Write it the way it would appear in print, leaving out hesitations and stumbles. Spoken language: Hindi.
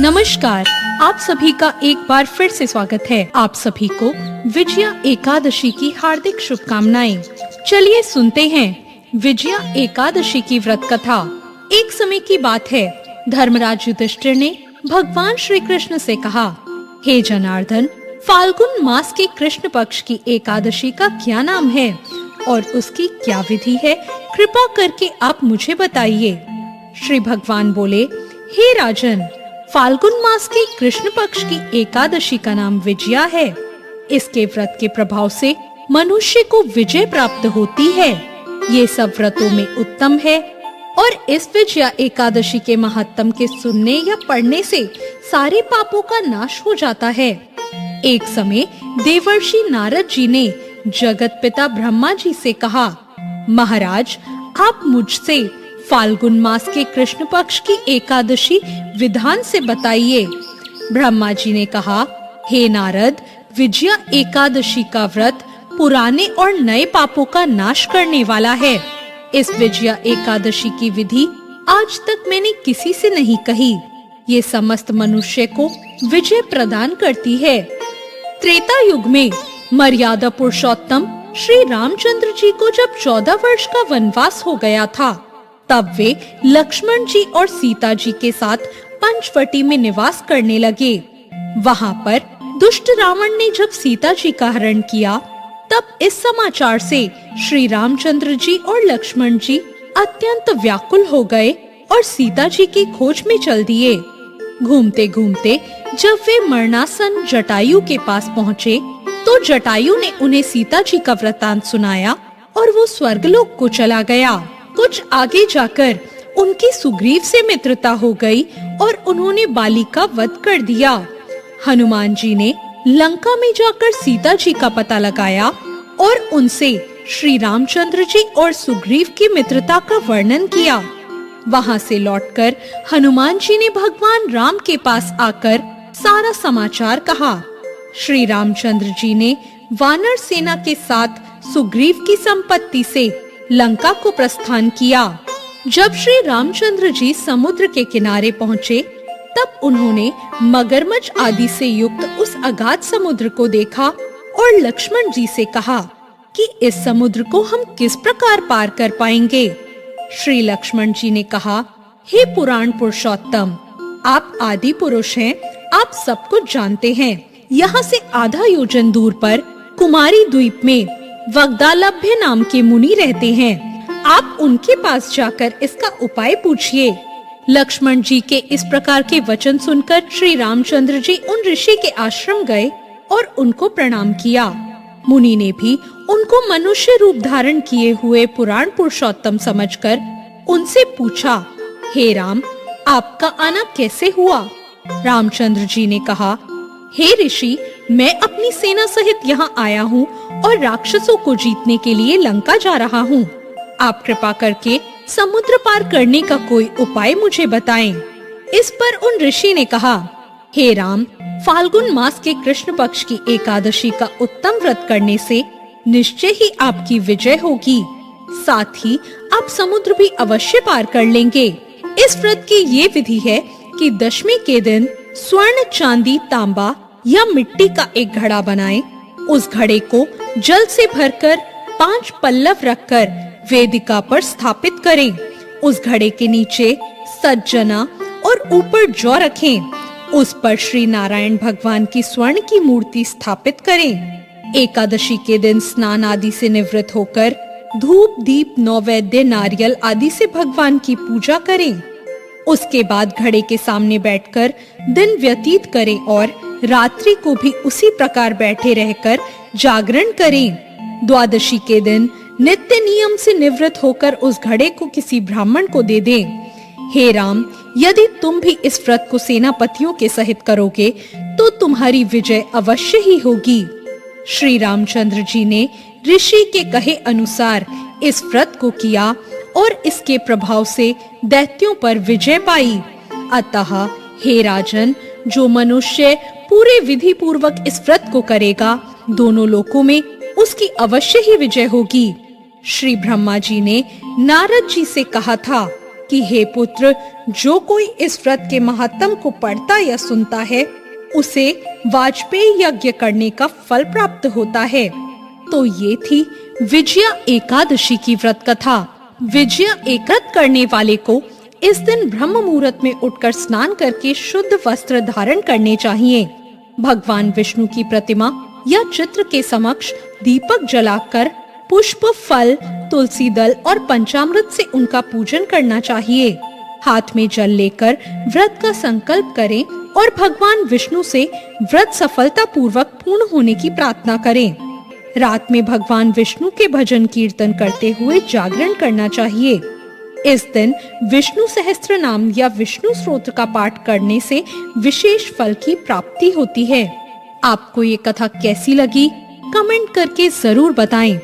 नमस्कार, आप सभी का एक बार फिर से स्वागत है। आप सभी को विजया एकादशी की हार्दिक शुभकामनाएं। चलिए सुनते हैं विजया एकादशी की व्रत कथा। एक समय की बात है, धर्मराज युधिष्ठिर ने भगवान श्री कृष्ण से कहा, हे जनार्दन, फाल्गुन मास के कृष्ण पक्ष की एकादशी का क्या नाम है और उसकी क्या विधि है? कृपा करके आप मुझे बताइए। श्री भगवान बोले, हे राजन, फाल्गुन मास के कृष्ण पक्ष की एकादशी का नाम विजया है। इसके व्रत के प्रभाव से मनुष्य को विजय प्राप्त होती है। ये सब व्रतों में उत्तम है और इस विजया एकादशी के महात्म के सुनने या पढ़ने से सारे पापों का नाश हो जाता है। एक समय देवर्षि नारद जी ने जगत पिता ब्रह्मा जी से कहा, महाराज, आप मुझसे फाल्गुन मास के कृष्ण पक्ष की एकादशी विधान से बताइए। ब्रह्मा जी ने कहा, हे नारद, विजया एकादशी का व्रत पुराने और नए पापों का नाश करने वाला है। इस विजया एकादशी की विधि आज तक मैंने किसी से नहीं कही। ये समस्त मनुष्य को विजय प्रदान करती है। त्रेता युग में मर्यादा पुरुषोत्तम श्री रामचंद्र जी को जब 14 वर्ष का वनवास हो गया था, तब वे लक्ष्मण जी और सीता जी के साथ पंचवटी में निवास करने लगे। वहां पर दुष्ट रावण ने जब सीता जी का हरण किया, तब इस समाचार से श्री रामचंद्र जी और लक्ष्मण जी अत्यंत व्याकुल हो गए और सीता जी की खोज में चल दिए। घूमते घूमते जब वे मरणासन जटायु के पास पहुँचे, तो जटायु ने उन्हें सीता जी का वृतांत सुनाया और वो स्वर्गलोक को चला गया। कुछ आगे जाकर उनकी सुग्रीव से मित्रता हो गई और उन्होंने बाली का वध कर दिया। हनुमान जी ने लंका में जाकर सीता जी का पता लगाया और उनसे श्री रामचंद्र जी और सुग्रीव की मित्रता का वर्णन किया। वहां से लौटकर हनुमान जी ने भगवान राम के पास आकर सारा समाचार कहा। श्री रामचंद्र जी ने वानर सेना के साथ सुग्रीव की संपत्ति से लंका को प्रस्थान किया। जब श्री रामचंद्र जी समुद्र के किनारे पहुँचे, तब उन्होंने मगरमच्छ आदि से युक्त उस अगाध समुद्र को देखा और लक्ष्मण जी से कहा कि इस समुद्र को हम किस प्रकार पार कर पाएंगे। श्री लक्ष्मण जी ने कहा, हे पुराण पुरुषोत्तम, आप आदि पुरुष हैं, आप सब कुछ जानते हैं। यहाँ से आधा योजन दूर पर कुमारी द्वीप में वग्दालभ्य नाम के मुनि रहते हैं। आप उनके पास जाकर इसका उपाय पूछिए। लक्ष्मण जी के इस प्रकार के वचन सुनकर श्री रामचंद्र जी उन ऋषि के आश्रम गए और उनको प्रणाम किया। मुनि ने भी उनको मनुष्य रूप धारण किए हुए पुराण पुरुषोत्तम समझकर उनसे पूछा, हे राम, आपका आना कैसे हुआ? रामचंद्र जी ने कहा, हे ऋषि, मैं अपनी सेना सहित यहाँ आया हूँ और राक्षसों को जीतने के लिए लंका जा रहा हूँ। आप कृपा करके समुद्र पार करने का कोई उपाय मुझे बताएं। इस पर उन ऋषि ने कहा, हे राम, फाल्गुन मास के कृष्ण पक्ष की एकादशी का उत्तम व्रत करने से निश्चय ही आपकी विजय होगी। साथ ही आप समुद्र भी अवश्य पार कर लेंगे। इस व्रत की ये विधि है कि दशमी के दिन स्वर्ण, चांदी, तांबा या मिट्टी का एक घड़ा बनाएं। उस घड़े को जल से भरकर 5 पल्लव रखकर वेदिका पर स्थापित करें। उस घड़े के नीचे सज्जना और ऊपर जौ रखें। उस पर श्री नारायण भगवान की स्वर्ण की मूर्ति स्थापित करें। एकादशी के दिन स्नान आदि से निवृत्त होकर धूप, दीप, नैवेद्य, नारियल आदि से भगवान की पूजा करें। उसके बाद घड़े के सामने बैठकर दिन व्यतीत करें और रात्रि को भी उसी प्रकार बैठे रहकर जागरण करें। द्वादशी के दिन नित्य नियम से निवृत्त होकर उस घड़े को किसी ब्राह्मण को दे दें। हे राम, यदि तुम भी इस व्रत को सेनापतियों के सहित करोगे तो तुम्हारी विजय अवश्य ही होगी। श्री रामचंद्र जी ने ऋषि के कहे अनुसार इस व्रत को किया और इसके प्रभाव से दैत्यों पर विजय पाई। अतः हे राजन, जो मनुष्य पूरे विधि पूर्वक इस व्रत को करेगा, दोनों लोकों में उसकी अवश्य ही विजय होगी। श्री ब्रह्मा जी ने नारद जी से कहा था, कि हे पुत्र, जो कोई इस व्रत के महत्तम को पढ़ता या सुनता है उसे वाजपेयी यज्ञ करने का फल प्राप्त होता है। तो ये थी विजया एकादशी की व्रत कथा। विजया एकादशी करने वाले को इस दिन ब्रह्म मुहूर्त में उठकर स्नान करके शुद्ध वस्त्र धारण करने चाहिए। भगवान विष्णु की प्रतिमा या चित्र के समक्ष दीपक जलाकर पुष्प, फल, तुलसी दल और पंचामृत से उनका पूजन करना चाहिए। हाथ में जल लेकर व्रत का संकल्प करें और भगवान विष्णु से व्रत सफलता पूर्वक पूर्ण होने की प्रार्थना करें। रात में भगवान विष्णु के भजन कीर्तन करते हुए जागरण करना चाहिए। इस दिन विष्णु सहस्त्र नाम या विष्णु स्तोत्र का पाठ करने से विशेष फल की प्राप्ति होती है। आपको ये कथा कैसी लगी? कमेंट करके जरूर बताएं।